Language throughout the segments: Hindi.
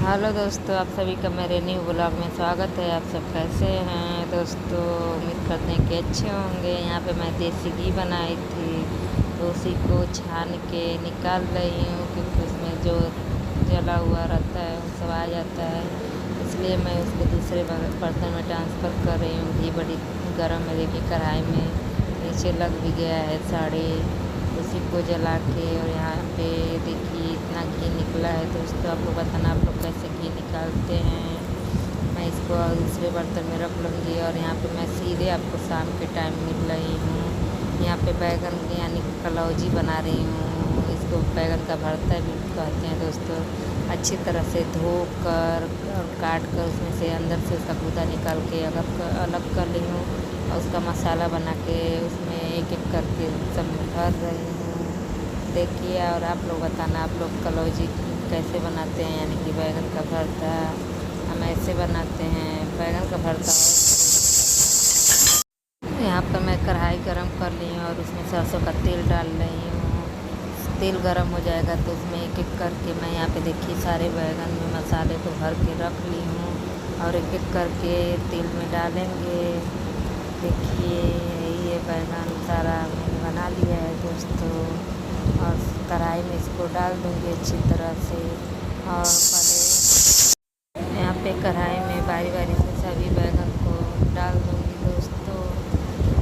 हेलो दोस्तों, आप सभी का मेरे न्यू ब्लॉग में स्वागत है। आप सब कैसे हैं दोस्तों? उम्मीद करते हैं कि अच्छे होंगे। यहाँ पे मैं देसी घी बनाई थी, तो उसी को छान के निकाल रही हूँ, क्योंकि उसमें जो जला हुआ रहता है वो सब आ जाता है। इसलिए मैं उसको दूसरे बर्तन में ट्रांसफ़र कर रही हूँ। घी बड़ी गर्म है, देखिए कढ़ाई में नीचे लग भी गया है साड़ी। उसी को जला के, और यहाँ पे देखिए इतना घी निकला है दोस्तों। आप लोग बताना, आप लोग कैसे घी निकालते हैं। मैं इसको दूसरे बर्तन में रख लूँगी। और यहाँ पे मैं सीधे आपको शाम के टाइम मिल रही हूँ। यहाँ पे बैगन यानी कलौजी बना रही हूँ। इसको बैगन का भरता भी कहते हैं दोस्तों। अच्छी तरह से धो कर और काट कर उसमें से अंदर से उसका गूदा निकाल के अलग कर ली हूँ। और उसका मसाला बना के उसमें एक एक करके सब भर रही हूँ। देखिए, और आप लोग बताना, आप लोग कलौजी कैसे बनाते हैं, यानी कि बैगन का भरता। हम ऐसे बनाते हैं बैगन का भरता। यहाँ पर मैं कढ़ाई गरम कर ली हूँ और उसमें सरसों का तेल डाल रही हूँ। तेल गरम हो जाएगा तो उसमें एक एक करके मैं यहाँ पे देखिए सारे बैगन में मसाले को भर के रख ली हूँ, और एक एक करके तेल में डालेंगे। देखिए ये बैगन सारा मैंने बना लिया है दोस्तों, और कढ़ाई में इसको डाल दूँगी अच्छी तरह से। और पहले यहाँ पे कढ़ाई में बारी बारी से सभी बैगन को डाल दूँगी दोस्तों।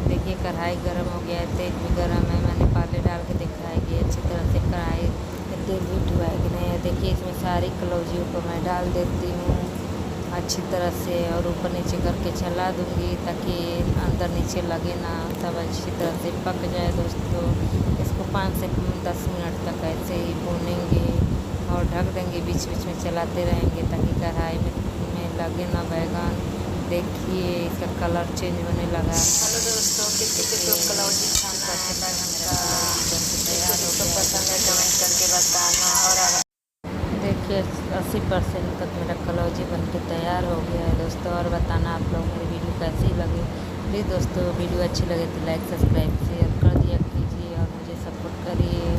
देखिए कढ़ाई गर्म हो गया है, तेल भी गर्म है। मैंने पहले डाल के देखा है कि अच्छी तरह से कढ़ाई में तेल भी डुबा है कि नहीं है। देखिए इसमें सारी कलौजियों को मैं डाल देती हूँ अच्छी तरह से, और ऊपर नीचे करके चला दूँगी ताकि अंदर नीचे लगे ना, सब अच्छी तरह से पक जाए दोस्तों। इसको 5 से 10 मिनट तक ऐसे ही भूनेंगे और ढक देंगे। बीच बीच में चलाते रहेंगे ताकि कढ़ाई में लगे ना बैगन। देखिए इसका कलर चेंज होने लगा। हेलो दोस्तों, किसी किसी को कलौजी खाना है बैगन का, किसी को पसंद है कमेंट करके बताना। और देखिए 80% तक मेरा कलौजी बन के तैयार हो गया है दोस्तों। और बताना आप लोग मेरी वीडियो कैसी लगी। प्लीज़ दोस्तों, वीडियो अच्छी लगे तो लाइक सब्सक्राइब शेयर कर दिया कीजिए और मुझे सपोर्ट करिए।